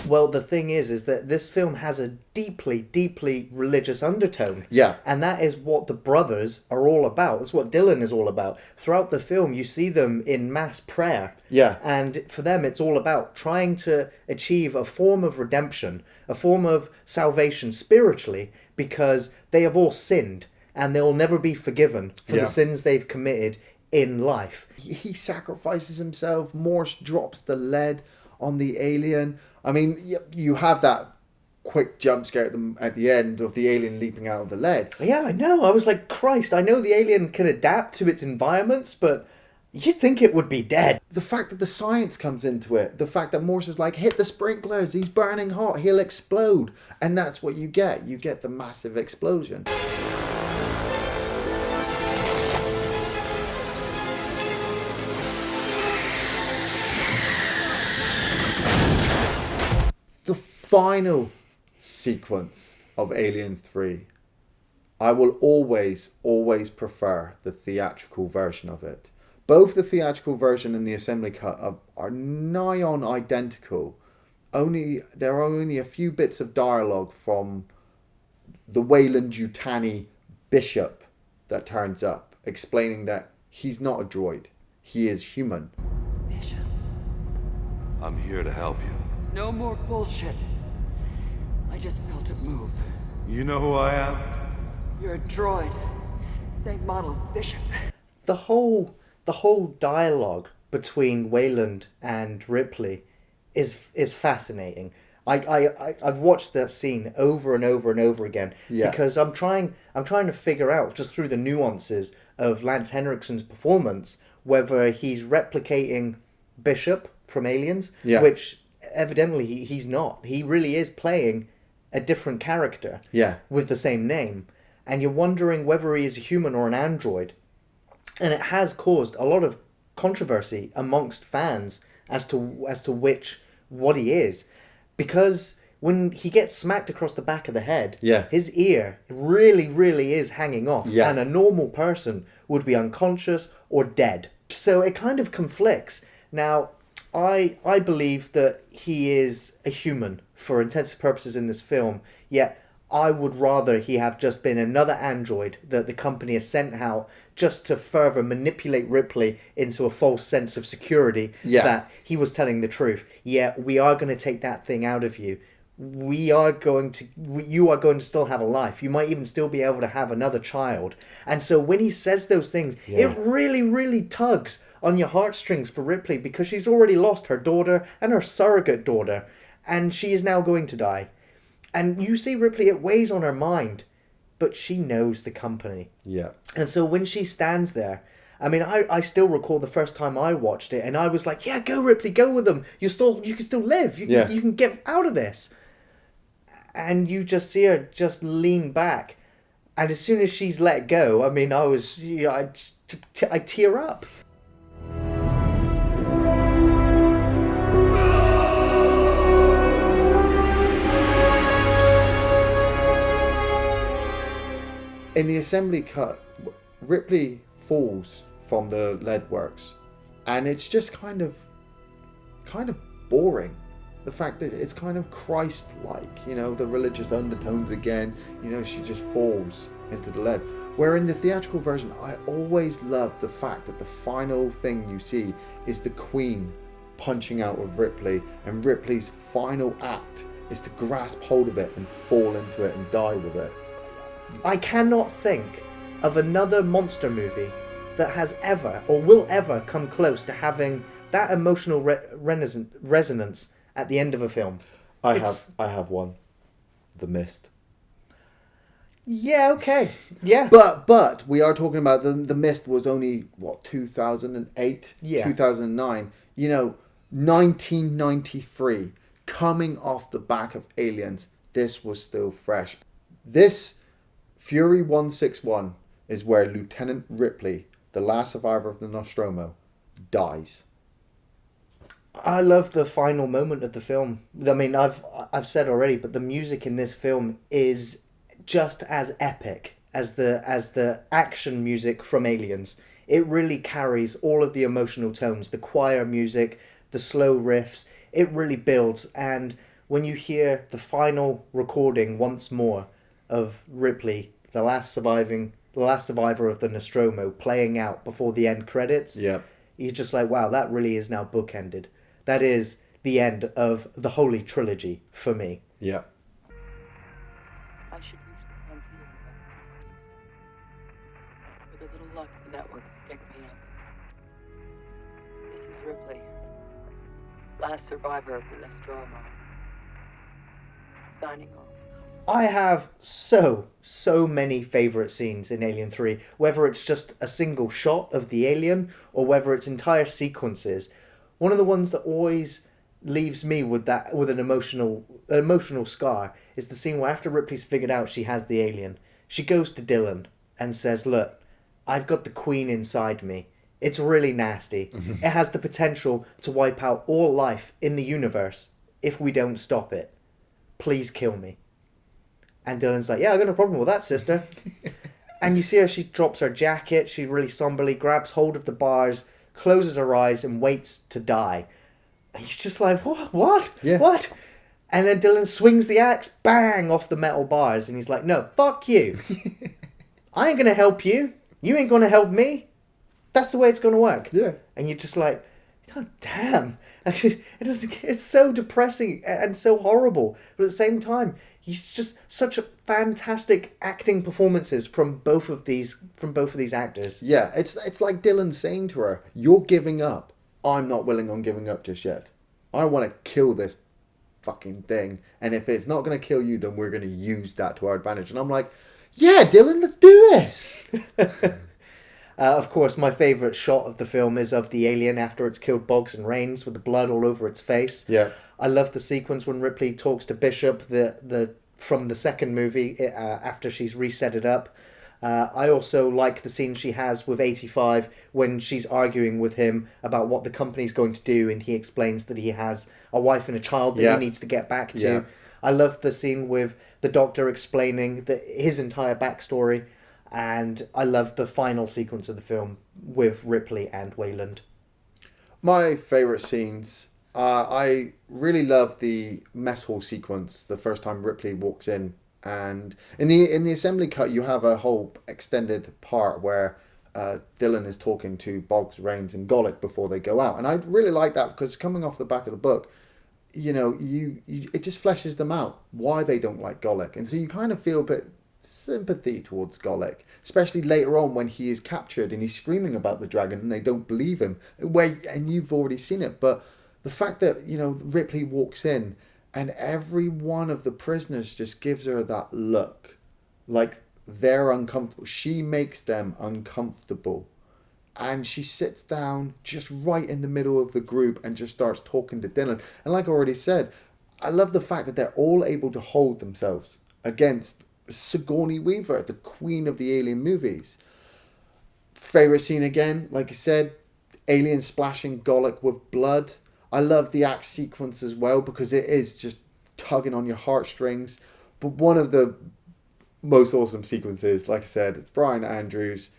Well, the thing is that this film has a deeply, deeply religious undertone. Yeah. And that is what the brothers are all about. That's what Dillon is all about. Throughout the film, you see them in mass prayer. Yeah. And for them, it's all about trying to achieve a form of redemption, a form of salvation spiritually, because they have all sinned and they'll never be forgiven for the sins they've committed in life. He sacrifices himself. Morse drops the lead on the alien. I mean, you have that quick jump scare at the end of the alien leaping out of the lead. Yeah, I know. I was like, Christ, I know the alien can adapt to its environments, but you'd think it would be dead. The fact that the science comes into it, the fact that Morse is like, hit the sprinklers, he's burning hot, he'll explode. And that's what you get. You get the massive explosion. The final sequence of Alien 3, I will always prefer the theatrical version of it. Both the theatrical version and the assembly cut are nigh on identical. There are only a few bits of dialogue from the Weyland-Yutani bishop that turns up, explaining that he's not a droid. He is human. Bishop. I'm here to help you. No more bullshit. I just felt it move. You know who I am? You're a droid. Same model as Bishop. The whole dialogue between Weyland and Ripley is fascinating. I've watched that scene over and over and over again because I'm trying to figure out, just through the nuances of Lance Henriksen's performance, whether he's replicating Bishop from Aliens, which evidently he's not. He really is playing a different character with the same name, and you're wondering whether he is a human or an android. And it has caused a lot of controversy amongst fans as to what he is, because when he gets smacked across the back of the head, his ear really is hanging off, and a normal person would be unconscious or dead. So it kind of conflicts. Now, I believe that he is a human for intensive purposes in this film, yet I would rather he have just been another android that the company has sent out just to further manipulate Ripley into a false sense of security that he was telling the truth. Yeah, we are going to take that thing out of you. You are going to still have a life. You might even still be able to have another child. And so when he says those things, it really tugs on your heartstrings for Ripley, because she's already lost her daughter and her surrogate daughter, and she is now going to die. And you see Ripley, it weighs on her mind, but she knows the company. Yeah. And so when she stands there, I mean, I still recall the first time I watched it, and I was like, yeah, go Ripley, go with them. You can still live. You can get out of this. And you just see her just lean back. And as soon as she's let go, I mean, I tear up. In the assembly cut, Ripley falls from the lead works, and it's just kind of boring. The fact that it's kind of Christ-like, you know, the religious undertones again, you know, she just falls into the lead. Where in the theatrical version, I always love the fact that the final thing you see is the Queen punching out of Ripley, and Ripley's final act is to grasp hold of it and fall into it and die with it. I cannot think of another monster movie that has ever or will ever come close to having that emotional resonance at the end of a film. I have one. The Mist. Yeah, okay. Yeah. But we are talking about the Mist was only, what, 2008? Yeah. 2009. You know, 1993. Coming off the back of Aliens, this was still fresh. This Fury 161 is where Lieutenant Ripley, the last survivor of the Nostromo, dies. I love the final moment of the film. I mean, I've said already, but the music in this film is just as epic as the action music from Aliens. It really carries all of the emotional tones, the choir music, the slow riffs. It really builds, and when you hear the final recording once more of Ripley, the last survivor of the Nostromo, playing out before the end credits, yeah, you're just like, wow, that really is now bookended. That is the end of the Holy Trilogy for me. Yeah. I should usually come to you in about 6 weeks. With a little luck, the network will pick me up. This is Ripley, last survivor of the Nostromo. Signing off. I have so many favourite scenes in Alien 3, whether it's just a single shot of the alien or whether it's entire sequences. One of the ones that always leaves me with an emotional scar is the scene where after Ripley's figured out she has the alien, she goes to Dylan and says, look, I've got the Queen inside me. It's really nasty. It has the potential to wipe out all life in the universe if we don't stop it. Please kill me. And Dylan's like, yeah, I got no problem with that, sister. And you see her, she drops her jacket, she really somberly grabs hold of the bars, closes her eyes and waits to die. And you're just like, what? Yeah. What? And then Dylan swings the axe, bang, off the metal bars. And he's like, no, fuck you. I ain't going to help you. You ain't going to help me. That's the way it's going to work. Yeah. And you're just like, oh, damn. It's so depressing and so horrible. But at the same time, he's just such a fantastic acting performances from both of these actors. Yeah, it's like Dylan saying to her, you're giving up. I'm not willing on giving up just yet. I want to kill this fucking thing. And if it's not going to kill you, then we're going to use that to our advantage. And I'm like, yeah, Dylan, let's do this. Of course, my favourite shot of the film is of the alien after it's killed Boggs and Rains with the blood all over its face. Yeah. I love the sequence when Ripley talks to Bishop from the second movie after she's reset it up. I also like the scene she has with 85 when she's arguing with him about what the company's going to do, and he explains that he has a wife and a child that he needs to get back to. Yeah. I love the scene with the Doctor explaining his entire backstory, and I love the final sequence of the film with Ripley and Wayland. My favourite scenes, I really love the mess hall sequence, the first time Ripley walks in. And in the assembly cut, you have a whole extended part where Dylan is talking to Boggs, Rains, and Golic before they go out. And I really like that because coming off the back of the book, you know, it just fleshes them out why they don't like Golic. And so you kind of feel a bit sympathy towards Golic, especially later on when he is captured and he's screaming about the dragon and they don't believe him. And you've already seen it, but the fact that, you know, Ripley walks in and every one of the prisoners just gives her that look like they're uncomfortable. She makes them uncomfortable. And she sits down just right in the middle of the group and just starts talking to Dylan. And like I already said, I love the fact that they're all able to hold themselves against Sigourney Weaver, the queen of the alien movies. Favorite scene again, like I said, alien splashing Golic with blood. I love the axe sequence as well because it is just tugging on your heartstrings. But one of the most awesome sequences. Like I said, Brian Andrews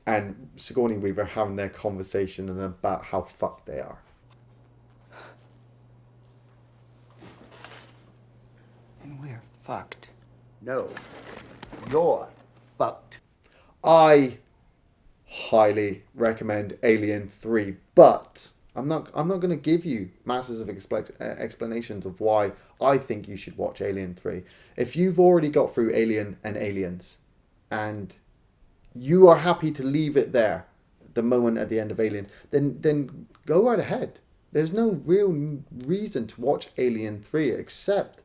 and Sigourney Weaver having their conversation and about how fucked they are. And we're fucked. No, you're fucked. I highly recommend Alien 3, but I'm not going to give you masses of explanations of why I think you should watch Alien 3. If you've already got through Alien and Aliens and you are happy to leave it there, the moment at the end of Alien, then go right ahead. There's no real reason to watch Alien 3 except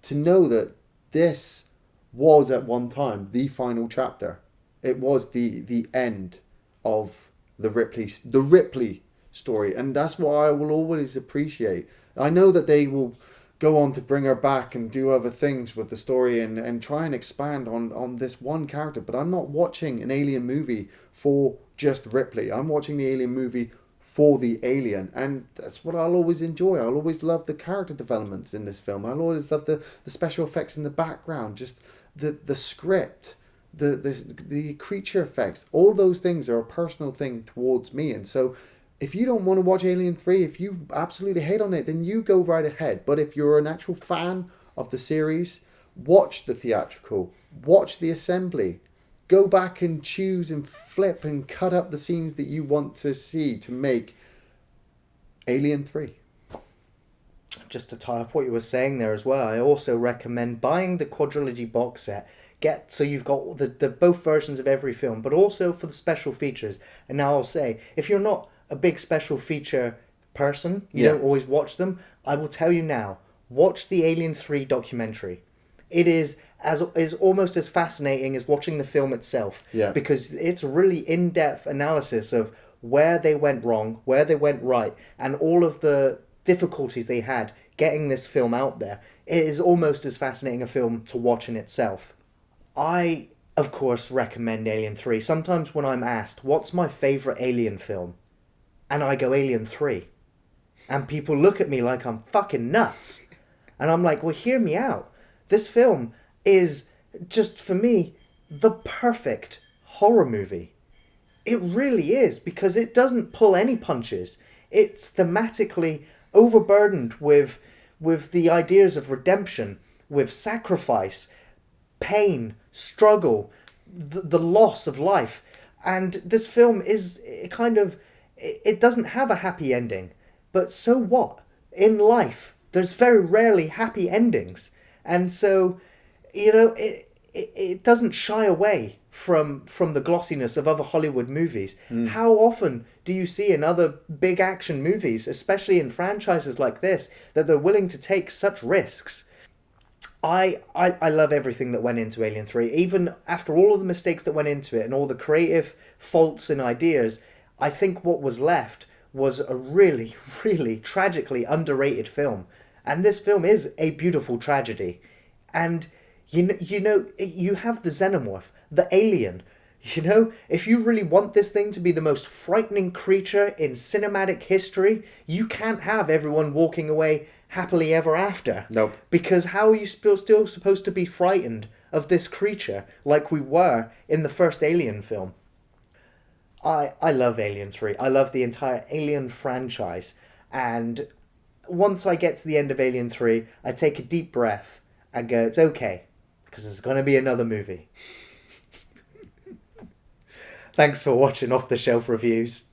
to know that this was at one time the final chapter. It was the end of the Ripley story, and that's what I will always appreciate. I know that they will go on to bring her back and do other things with the story and try and expand on this one character, but I'm not watching an Alien movie for just Ripley. I'm watching the Alien movie for the alien, and that's what I'll always enjoy. I'll always love the character developments in this film. I'll always love the special effects in the background, just the script, the creature effects. All those things are a personal thing towards me, and so if you don't want to watch Alien 3, if you absolutely hate on it, then you go right ahead. But if you're an actual fan of the series, watch the theatrical, watch the assembly, go back and choose and flip and cut up the scenes that you want to see to make Alien 3. Just to tie off what you were saying there as well, I also recommend buying the quadrilogy box set. So you've got the both versions of every film, but also for the special features. And now I'll say, if you're not a big special feature person, you don't always watch them, I will tell you now, watch the Alien 3 documentary. It is almost as fascinating as watching the film itself, because it's really in-depth analysis of where they went wrong, where they went right, and all of the difficulties they had getting this film out there. It is almost as fascinating a film to watch in itself. I, of course, recommend Alien 3. Sometimes when I'm asked, what's my favourite Alien film? And I go, Alien 3. And people look at me like I'm fucking nuts. And I'm like, well, hear me out. This film is just, for me, the perfect horror movie. It really is, because it doesn't pull any punches. It's thematically overburdened with the ideas of redemption, with sacrifice, pain, struggle, the loss of life. And this film is it doesn't have a happy ending. But so what? In life, there's very rarely happy endings. And so, it doesn't shy away from the glossiness of other Hollywood movies. How often do you see in other big action movies, especially in franchises like this, that they're willing to take such risks? I love everything that went into Alien 3. Even after all of the mistakes that went into it and all the creative faults and ideas, I think what was left was a really, really tragically underrated film. And this film is a beautiful tragedy. And, you have the xenomorph, the alien. If you really want this thing to be the most frightening creature in cinematic history, you can't have everyone walking away happily ever after. Nope. Because how are you still supposed to be frightened of this creature like we were in the first Alien film? I love Alien 3. I love the entire Alien franchise. And once I get to the end of Alien 3, I take a deep breath and go, it's okay, because there's going to be another movie. Thanks for watching Off the Shelf Reviews.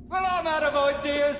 Well, I'm out of ideas.